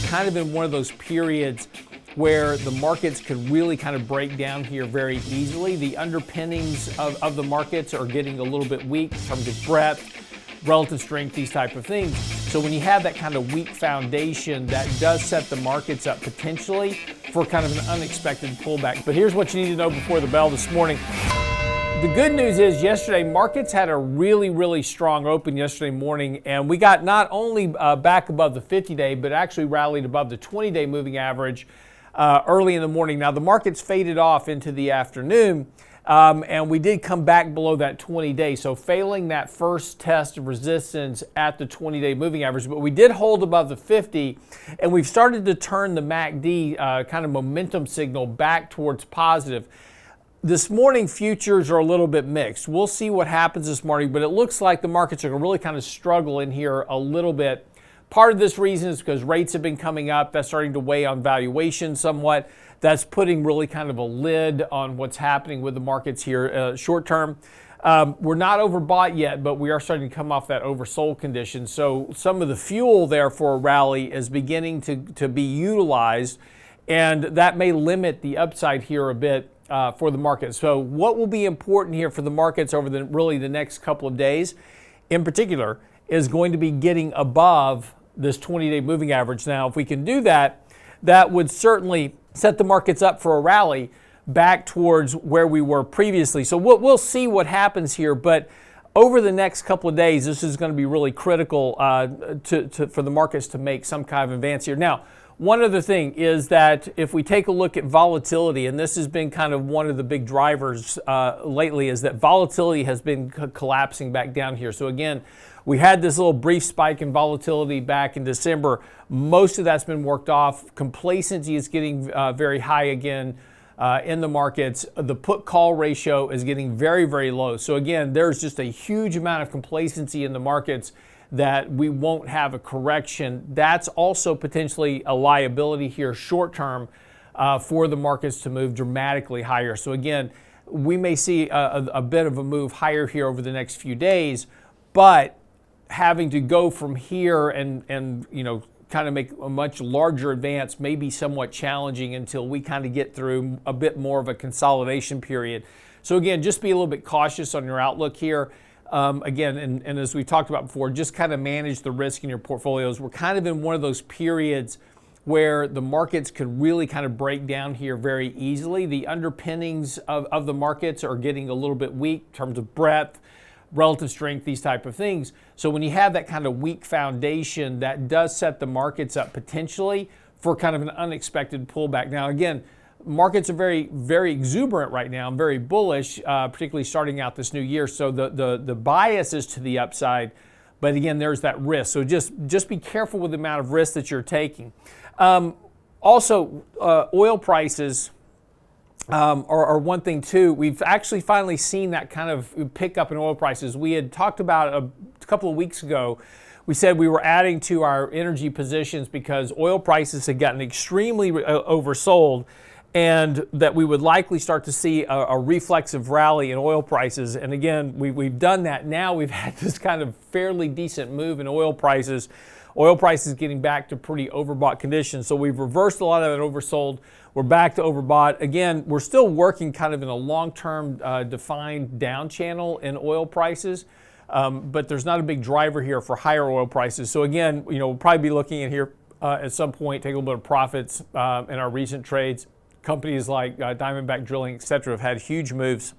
kind of in one of those periods where the markets could really kind of break down here very easily. The underpinnings of the markets are getting a little bit weak in terms of breadth, relative strength, these type of things. So when you have that kind of weak foundation, that does set the markets up potentially for kind of an unexpected pullback. But here's what you need to know before the bell this morning. The good news is yesterday markets had a really strong open yesterday morning, and we got not only back above the 50-day, but actually rallied above the 20-day moving average early in the morning. Now the markets faded off into the afternoon, and we did come back below that 20-day, so failing that first test of resistance at the 20-day moving average, but we did hold above the 50, and we've started to turn the MACD kind of momentum signal back towards positive. This morning, futures are a little bit mixed. We'll see what happens this morning, but it looks like the markets are going to really kind of struggle in here a little bit. Part of this reason is because rates have been coming up. That's starting to weigh on valuations somewhat. That's putting really kind of a lid on what's happening with the markets here short term. We're not overbought yet, but we are starting to come off that oversold condition. So some of the fuel there for a rally is beginning to be utilized, and that may limit the upside here a bit for the market. So what will be important here for the markets over the next couple of days in particular is going to be getting above this 20-day moving average. Now, if we can do that, that would certainly set the markets up for a rally back towards where we were previously. So we'll see what happens here, but over the next couple of days, this is going to be really critical for the markets to make some kind of advance here. Now, one other thing is that if we take a look at volatility, and this has been kind of one of the big drivers lately, is that volatility has been collapsing back down here. So again, we had this little brief spike in volatility back in December. Most of that's been worked off. Complacency is getting very high again in the markets. The put-call ratio is getting very low. So again, there's just a huge amount of complacency in the markets that we won't have a correction. That's also potentially a liability here short term for the markets to move dramatically higher. So again, we may see a bit of a move higher here over the next few days, but having to go from here and kind of make a much larger advance may be somewhat challenging until we kind of get through a bit more of a consolidation period. So again, just be a little bit cautious on your outlook here. Again, and as we talked about before, just kind of manage the risk in your portfolios. We're kind of in one of those periods where the markets could really kind of break down here very easily. The underpinnings of the markets are getting a little bit weak in terms of breadth, relative strength, these type of things. So when you have that kind of weak foundation, that does set the markets up potentially for kind of an unexpected pullback. Now, again, markets are very exuberant right now and very bullish, particularly starting out this new year. So the bias is to the upside, but again, there's that risk. So just be careful with the amount of risk that you're taking. Also, oil prices are one thing too. We've actually finally seen that kind of pick up in oil prices. We had talked about a couple of weeks ago. We said we were adding to our energy positions because oil prices had gotten extremely oversold, and that we would likely start to see a reflexive rally in oil prices. And again, we've done that. Now we've had this kind of fairly decent move in oil prices. Oil prices getting back to pretty overbought conditions. So we've reversed a lot of that oversold. We're back to overbought. Again, we're still working kind of in a long-term defined down channel in oil prices. But there's not a big driver here for higher oil prices. So again, we'll probably be looking at here at some point, take a little bit of profits in our recent trades. Companies like Diamondback Drilling, et cetera, have had huge moves,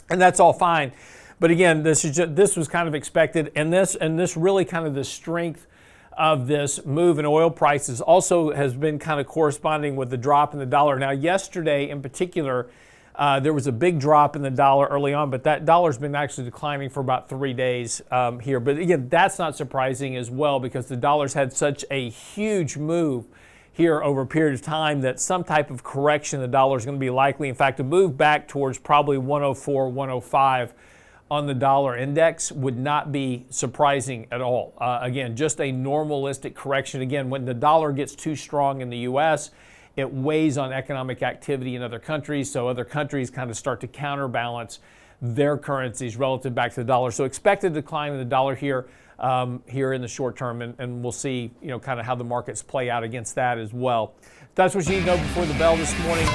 and that's all fine. But again, this was kind of expected, and this really kind of the strength of this move in oil prices also has been kind of corresponding with the drop in the dollar. Now, yesterday in particular, there was a big drop in the dollar early on, but that dollar's been actually declining for about 3 days here. But again, that's not surprising as well because the dollar's had such a huge move here over a period of time that some type of correction in the dollar is going to be likely. In fact, a move back towards probably 104, 105 on the dollar index would not be surprising at all. Again, just a normalistic correction. Again, when the dollar gets too strong in the U.S., it weighs on economic activity in other countries, so other countries kind of start to counterbalance their currencies relative back to the dollar. So expect a decline in the dollar here in the short term, and we'll see, kind of how the markets play out against that as well. That's what you need to know before the bell this morning.